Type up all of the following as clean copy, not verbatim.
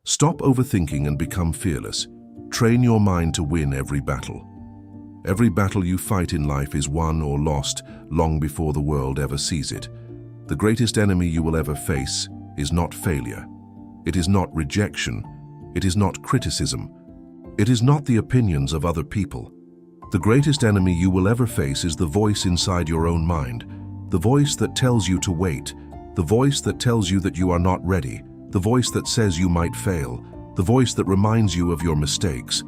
Stop overthinking and become fearless. Train your mind to win every battle. Every battle you fight in life is won or lost long before the world ever sees it. The greatest enemy you will ever face is not failure. It is not rejection. It is not criticism. It is not the opinions of other people. The greatest enemy you will ever face is the voice inside your own mind, the voice that tells you to wait, the voice that tells you that you are not ready, the voice that says you might fail, the voice that reminds you of your mistakes,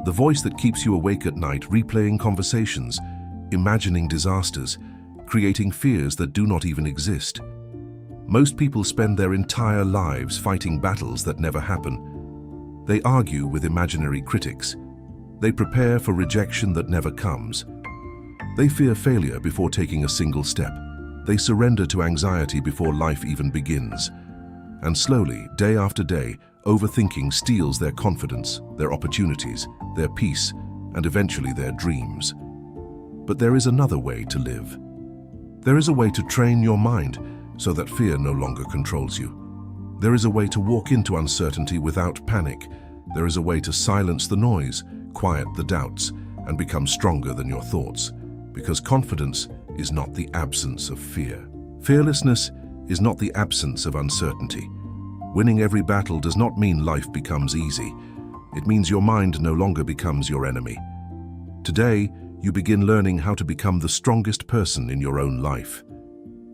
the voice that keeps you awake at night replaying conversations, imagining disasters, creating fears that do not even exist. Most people spend their entire lives fighting battles that never happen. They argue with imaginary critics. They prepare for rejection that never comes. They fear failure before taking a single step. They surrender to anxiety before life even begins. And slowly, day after day, overthinking steals their confidence, their opportunities, their peace, and eventually their dreams. But there is another way to live. There is a way to train your mind so that fear no longer controls you. There is a way to walk into uncertainty without panic. There is a way to silence the noise, quiet the doubts, and become stronger than your thoughts. Because confidence is not the absence of fear. Fearlessness is not the absence of uncertainty. Winning every battle does not mean life becomes easy. It means your mind no longer becomes your enemy. Today, you begin learning how to become the strongest person in your own life.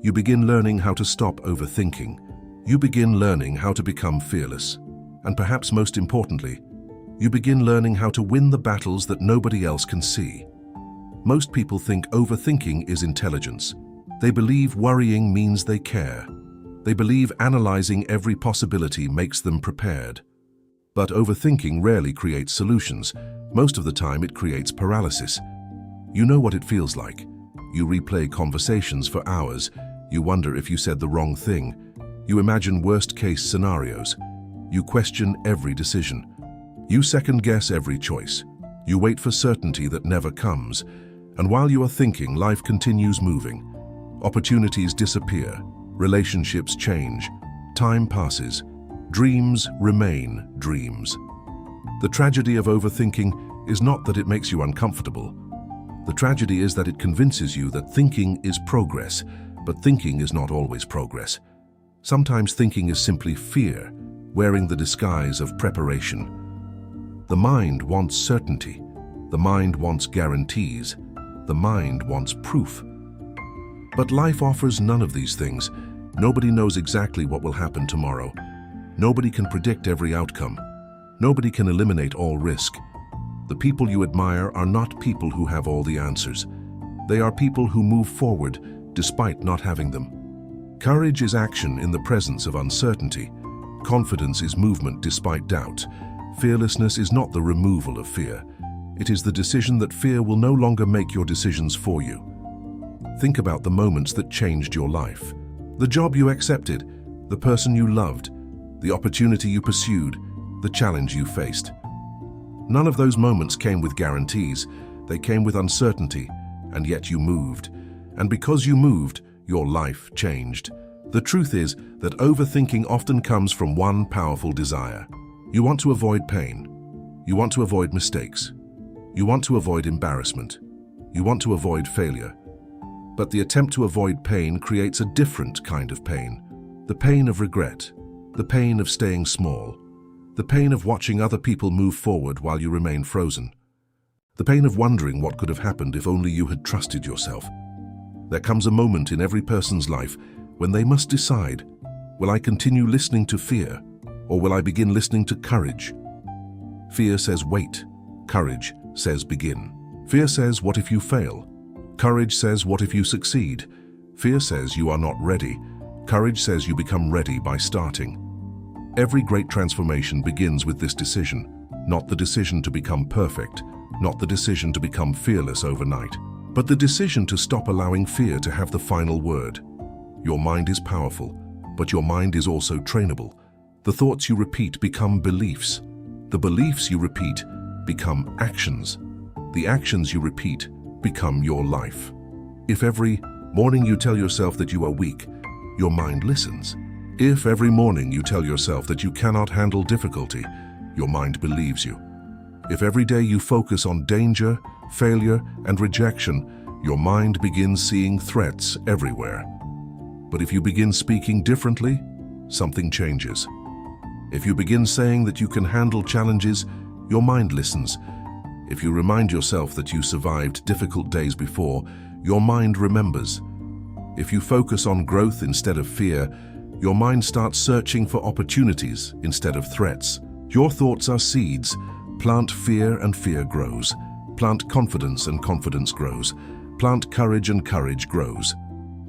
You begin learning how to stop overthinking. You begin learning how to become fearless. And perhaps most importantly, you begin learning how to win the battles that nobody else can see. Most people think overthinking is intelligence. They believe worrying means they care. They believe analyzing every possibility makes them prepared. But overthinking rarely creates solutions. Most of the time it creates paralysis. You know what it feels like. You replay conversations for hours. You wonder if you said the wrong thing. You imagine worst-case scenarios. You question every decision. You second-guess every choice. You wait for certainty that never comes. And while you are thinking, life continues moving. Opportunities disappear. Relationships change. Time passes. Dreams remain dreams. The tragedy of overthinking is not that it makes you uncomfortable. The tragedy is that it convinces you that thinking is progress, but thinking is not always progress. Sometimes thinking is simply fear, wearing the disguise of preparation. The mind wants certainty. The mind wants guarantees. The mind wants proof. But life offers none of these things. Nobody knows exactly what will happen tomorrow. Nobody can predict every outcome. Nobody can eliminate all risk. The people you admire are not people who have all the answers. They are people who move forward despite not having them. Courage is action in the presence of uncertainty. Confidence is movement despite doubt. Fearlessness is not the removal of fear. It is the decision that fear will no longer make your decisions for you. Think about the moments that changed your life. The job you accepted, the person you loved, the opportunity you pursued, the challenge you faced. None of those moments came with guarantees. They came with uncertainty, and yet you moved. And because you moved, your life changed. The truth is that overthinking often comes from one powerful desire. You want to avoid pain. You want to avoid mistakes. You want to avoid embarrassment. You want to avoid failure. But the attempt to avoid pain creates a different kind of pain. The pain of regret. The pain of staying small. The pain of watching other people move forward while you remain frozen. The pain of wondering what could have happened if only you had trusted yourself. There comes a moment in every person's life when they must decide, will I continue listening to fear, or will I begin listening to courage? Fear says wait. Courage says begin. Fear says what if you fail? Courage says what if you succeed? Fear says you are not ready. Courage says you become ready by starting. Every great transformation begins with this decision, not the decision to become perfect, not the decision to become fearless overnight, but the decision to stop allowing fear to have the final word. Your mind is powerful, but your mind is also trainable. The thoughts you repeat become beliefs. The beliefs you repeat become actions. The actions you repeat become your life. If every morning you tell yourself that you are weak, your mind listens. If every morning you tell yourself that you cannot handle difficulty, your mind believes you. If every day you focus on danger, failure, and rejection, your mind begins seeing threats everywhere. But if you begin speaking differently, something changes. If you begin saying that you can handle challenges, your mind listens. If you remind yourself that you survived difficult days before, your mind remembers. If you focus on growth instead of fear, your mind starts searching for opportunities instead of threats. Your thoughts are seeds. Plant fear and fear grows. Plant confidence and confidence grows. Plant courage and courage grows.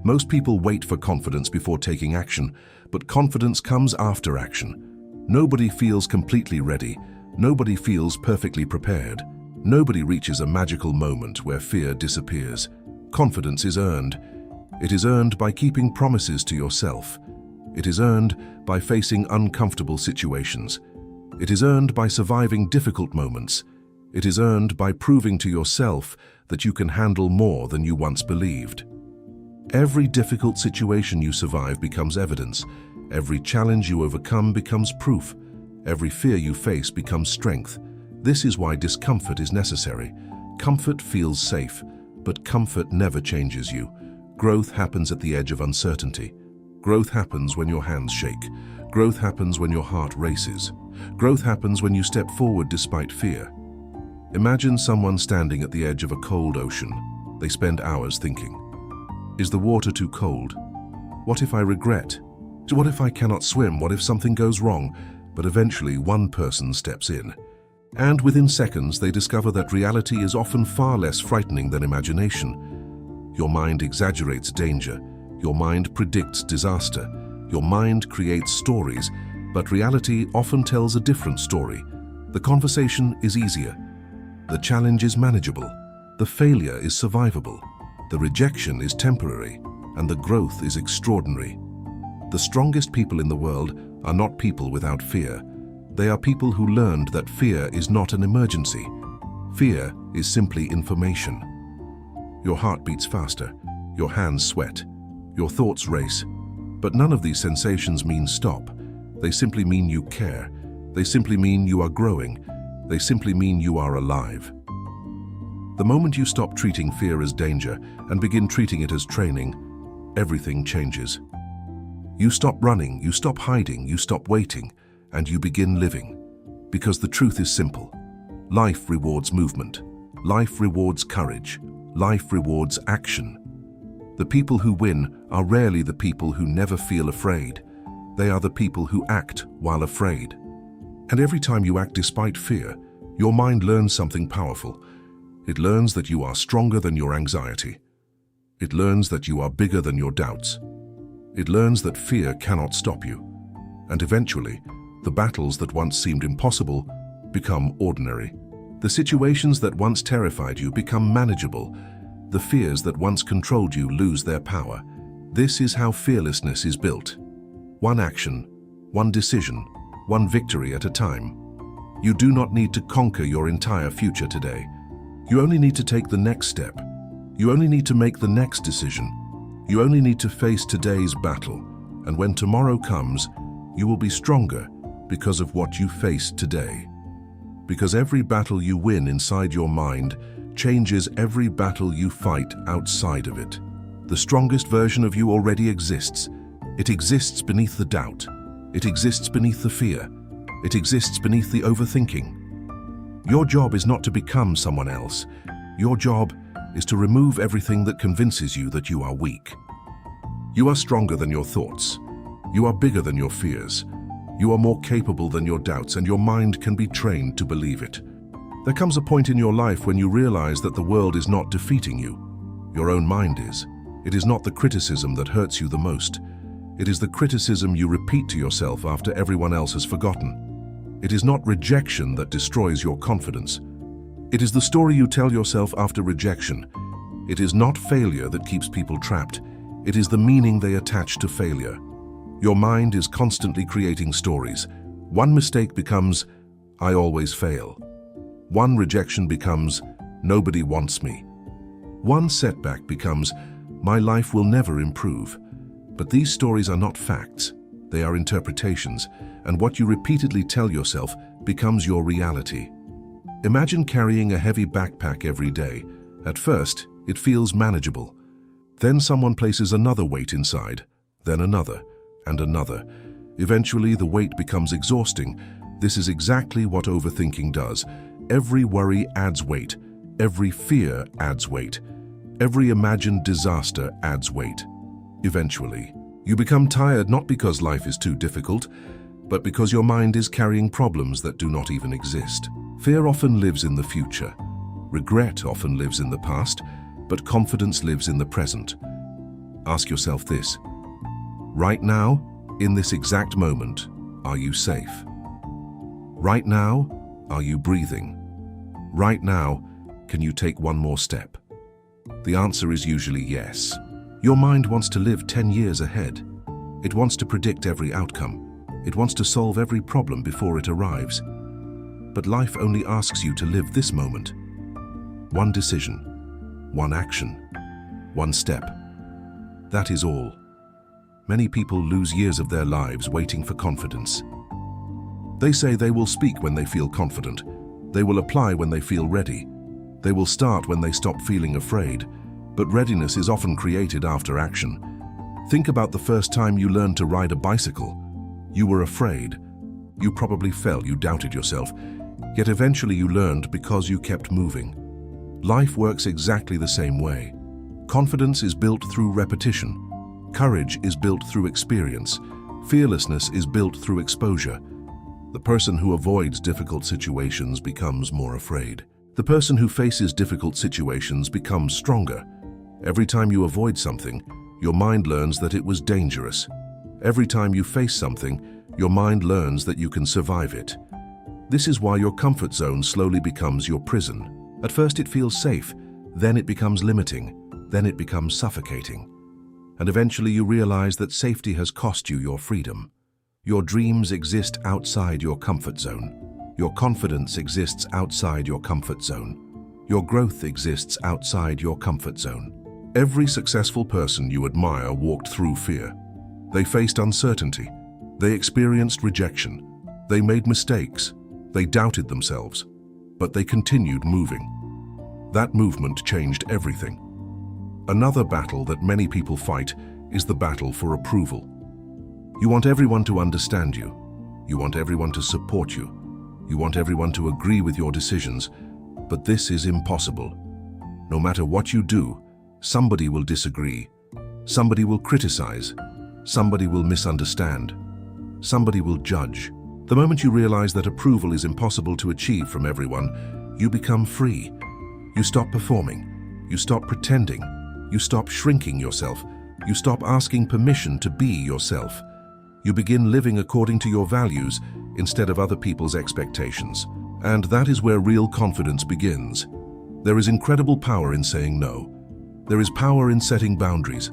Most people wait for confidence before taking action, but confidence comes after action. Nobody feels completely ready. Nobody feels perfectly prepared. Nobody reaches a magical moment where fear disappears. Confidence is earned. It is earned by keeping promises to yourself. It is earned by facing uncomfortable situations. It is earned by surviving difficult moments. It is earned by proving to yourself that you can handle more than you once believed. Every difficult situation you survive becomes evidence. Every challenge you overcome becomes proof. Every fear you face becomes strength. This is why discomfort is necessary. Comfort feels safe, but comfort never changes you. Growth happens at the edge of uncertainty. Growth happens when your hands shake. Growth happens when your heart races. Growth happens when you step forward despite fear. Imagine someone standing at the edge of a cold ocean. They spend hours thinking, is the water too cold? What if I regret? What if I cannot swim? What if something goes wrong? But eventually one person steps in. And within seconds they discover that reality is often far less frightening than imagination. Your mind exaggerates danger. Your mind predicts disaster. Your mind creates stories, but reality often tells a different story. The conversation is easier. The challenge is manageable. The failure is survivable. The rejection is temporary, and the growth is extraordinary. The strongest people in the world are not people without fear. They are people who learned that fear is not an emergency. Fear is simply information. Your heart beats faster, your hands sweat, your thoughts race. But none of these sensations mean stop. They simply mean you care. They simply mean you are growing. They simply mean you are alive. The moment you stop treating fear as danger and begin treating it as training, everything changes. You stop running, you stop hiding, you stop waiting, and you begin living. Because the truth is simple. Life rewards movement. Life rewards courage. Life rewards action. The people who win are rarely the people who never feel afraid. They are the people who act while afraid. And every time you act despite fear, your mind learns something powerful. It learns that you are stronger than your anxiety. It learns that you are bigger than your doubts. It learns that fear cannot stop you. And eventually, the battles that once seemed impossible become ordinary. The situations that once terrified you become manageable. The fears that once controlled you lose their power. This is how fearlessness is built. One action, one decision, one victory at a time. You do not need to conquer your entire future today. You only need to take the next step. You only need to make the next decision. You only need to face today's battle. And when tomorrow comes, you will be stronger because of what you face today. Because every battle you win inside your mind changes every battle you fight outside of it. The strongest version of you already exists. It exists beneath the doubt. It exists beneath the fear. It exists beneath the overthinking. Your job is not to become someone else. Your job is to remove everything that convinces you that you are weak. You are stronger than your thoughts. You are bigger than your fears. You are more capable than your doubts, and your mind can be trained to believe it. There comes a point in your life when you realize that the world is not defeating you. Your own mind is. It is not the criticism that hurts you the most. It is the criticism you repeat to yourself after everyone else has forgotten. It is not rejection that destroys your confidence. It is the story you tell yourself after rejection. It is not failure that keeps people trapped. It is the meaning they attach to failure. Your mind is constantly creating stories. One mistake becomes, I always fail. One rejection becomes, nobody wants me. One setback becomes, my life will never improve. But these stories are not facts. They are interpretations, and what you repeatedly tell yourself becomes your reality. Imagine carrying a heavy backpack every day. At first, it feels manageable. Then someone places another weight inside, then another, and another. Eventually, the weight becomes exhausting. This is exactly what overthinking does. Every worry adds weight. Every fear adds weight. Every imagined disaster adds weight. Eventually, you become tired not because life is too difficult, but because your mind is carrying problems that do not even exist. Fear often lives in the future. Regret often lives in the past, but confidence lives in the present. Ask yourself this: right now, in this exact moment, are you safe? Right now, are you breathing? Right now, can you take one more step? The answer is usually yes. Your mind wants to live 10 years ahead. It wants to predict every outcome. It wants to solve every problem before it arrives. But life only asks you to live this moment. One decision, one action, one step. That is all. Many people lose years of their lives waiting for confidence. They say they will speak when they feel confident. They will apply when they feel ready. They will start when they stop feeling afraid. But readiness is often created after action. Think about the first time you learned to ride a bicycle. You were afraid. You probably fell, you doubted yourself. Yet eventually you learned because you kept moving. Life works exactly the same way. Confidence is built through repetition. Courage is built through experience. Fearlessness is built through exposure. The person who avoids difficult situations becomes more afraid. The person who faces difficult situations becomes stronger. Every time you avoid something, your mind learns that it was dangerous. Every time you face something, your mind learns that you can survive it. This is why your comfort zone slowly becomes your prison. At first it feels safe, then it becomes limiting, then it becomes suffocating. And eventually you realize that safety has cost you your freedom. Your dreams exist outside your comfort zone. Your confidence exists outside your comfort zone. Your growth exists outside your comfort zone. Every successful person you admire walked through fear. They faced uncertainty. They experienced rejection. They made mistakes. They doubted themselves. But they continued moving. That movement changed everything. Another battle that many people fight is the battle for approval. You want everyone to understand you. You want everyone to support you. You want everyone to agree with your decisions. But this is impossible. No matter what you do, somebody will disagree. Somebody will criticize. Somebody will misunderstand. Somebody will judge. The moment you realize that approval is impossible to achieve from everyone, you become free. You stop performing. You stop pretending. You stop shrinking yourself. You stop asking permission to be yourself. You begin living according to your values instead of other people's expectations. And that is where real confidence begins. There is incredible power in saying no. There is power in setting boundaries.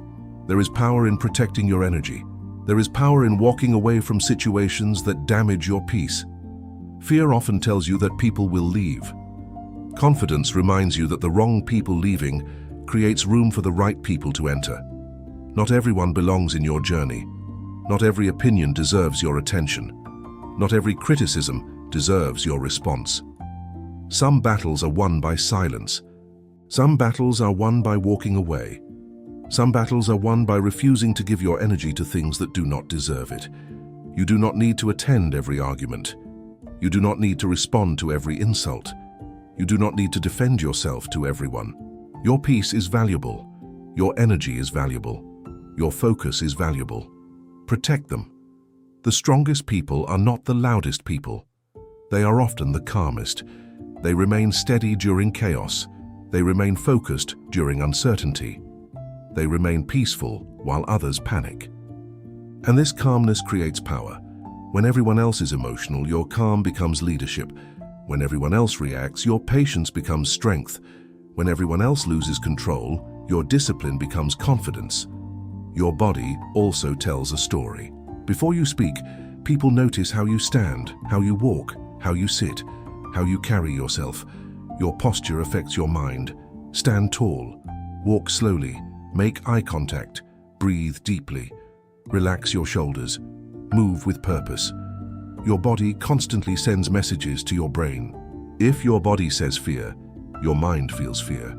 There is power in protecting your energy. There is power in walking away from situations that damage your peace. Fear often tells you that people will leave. Confidence reminds you that the wrong people leaving creates room for the right people to enter. Not everyone belongs in your journey. Not every opinion deserves your attention. Not every criticism deserves your response. Some battles are won by silence. Some battles are won by walking away. Some battles are won by refusing to give your energy to things that do not deserve it. You do not need to attend every argument. You do not need to respond to every insult. You do not need to defend yourself to everyone. Your peace is valuable. Your energy is valuable. Your focus is valuable. Protect them. The strongest people are not the loudest people. They are often the calmest. They remain steady during chaos. They remain focused during uncertainty. They remain peaceful while others panic. And this calmness creates power. When everyone else is emotional, your calm becomes leadership. When everyone else reacts, your patience becomes strength. When everyone else loses control, your discipline becomes confidence. Your body also tells a story. Before you speak, people notice how you stand, how you walk, how you sit, how you carry yourself. Your posture affects your mind. Stand tall, walk slowly, make eye contact, breathe deeply, relax your shoulders, move with purpose. Your body constantly sends messages to your brain. If your body says fear, your mind feels fear.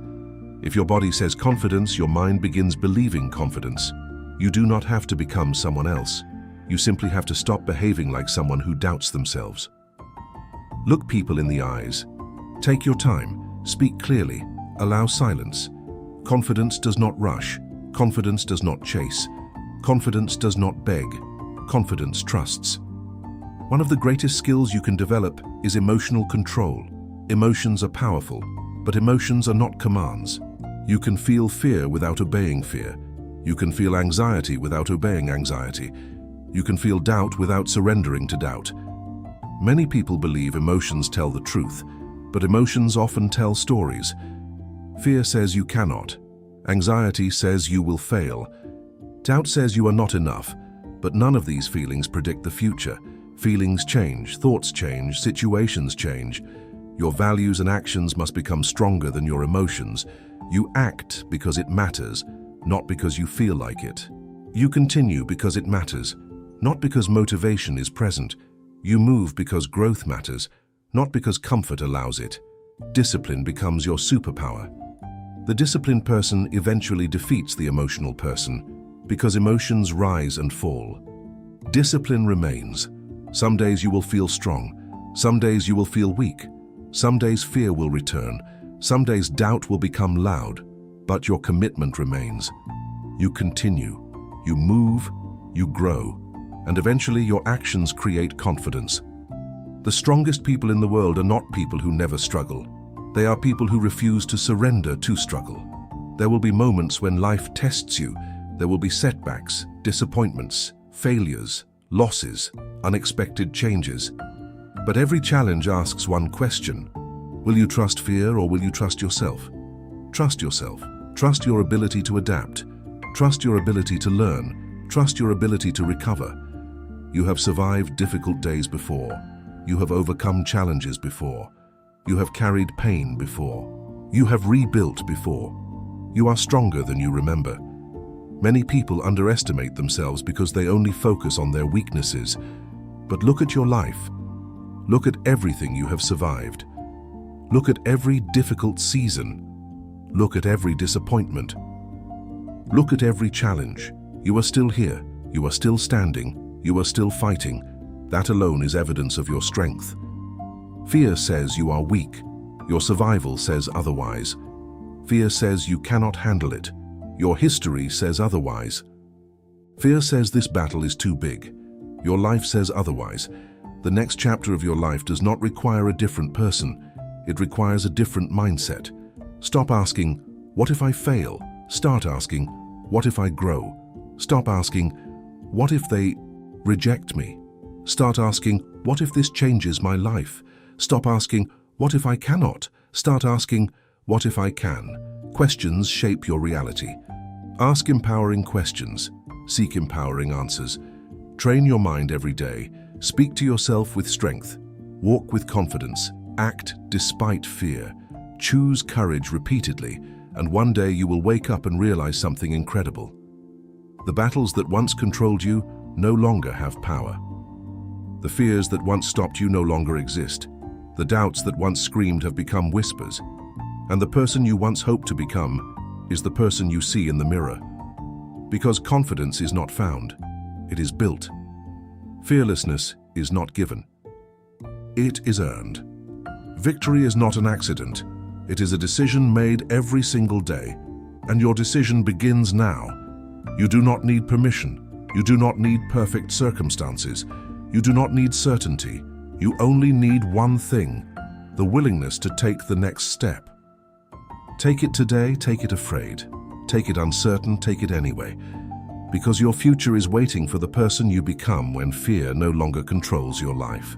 If your body says confidence, your mind begins believing confidence. You do not have to become someone else. You simply have to stop behaving like someone who doubts themselves. Look people in the eyes. Take your time. Speak clearly. Allow silence. Confidence does not rush. Confidence does not chase. Confidence does not beg. Confidence trusts. One of the greatest skills you can develop is emotional control. Emotions are powerful, but emotions are not commands. You can feel fear without obeying fear. You can feel anxiety without obeying anxiety. You can feel doubt without surrendering to doubt. Many people believe emotions tell the truth, but emotions often tell stories. Fear says you cannot. Anxiety says you will fail. Doubt says you are not enough, but none of these feelings predict the future. Feelings change, thoughts change, situations change. Your values and actions must become stronger than your emotions. You act because it matters, not because you feel like it. You continue because it matters, not because motivation is present. You move because growth matters, not because comfort allows it. Discipline becomes your superpower. The disciplined person eventually defeats the emotional person because emotions rise and fall. Discipline remains. Some days you will feel strong. Some days you will feel weak. Some days fear will return. Some days doubt will become loud, but your commitment remains. You continue. You move. You grow. And eventually your actions create confidence. The strongest people in the world are not people who never struggle. They are people who refuse to surrender to struggle. There will be moments when life tests you. There will be setbacks, disappointments, failures, losses, unexpected changes. But every challenge asks one question. Will you trust fear or will you trust yourself? Trust yourself. Trust your ability to adapt. Trust your ability to learn. Trust your ability to recover. You have survived difficult days before. You have overcome challenges before. You have carried pain before. You have rebuilt before. You are stronger than you remember. Many people underestimate themselves because they only focus on their weaknesses. But look at your life. Look at everything you have survived. Look at every difficult season. Look at every disappointment. Look at every challenge. You are still here. You are still standing. You are still fighting. That alone is evidence of your strength. Fear says you are weak. Your survival says otherwise. Fear says you cannot handle it. Your history says otherwise. Fear says this battle is too big. Your life says otherwise. The next chapter of your life does not require a different person. It requires a different mindset. Stop asking, what if I fail? Start asking, what if I grow? Stop asking, what if they reject me? Start asking, what if this changes my life? Stop asking, what if I cannot? Start asking, what if I can? Questions shape your reality. Ask empowering questions. Seek empowering answers. Train your mind every day. Speak to yourself with strength. Walk with confidence. Act despite fear. Choose courage repeatedly, and one day you will wake up and realize something incredible. The battles that once controlled you no longer have power. The fears that once stopped you no longer exist. The doubts that once screamed have become whispers. And the person you once hoped to become is the person you see in the mirror. Because confidence is not found, it is built. Fearlessness is not given. It is earned. Victory is not an accident. It is a decision made every single day. And your decision begins now. You do not need permission. You do not need perfect circumstances. You do not need certainty. You only need one thing, the willingness to take the next step. Take it today, take it afraid. Take it uncertain, take it anyway. Because your future is waiting for the person you become when fear no longer controls your life.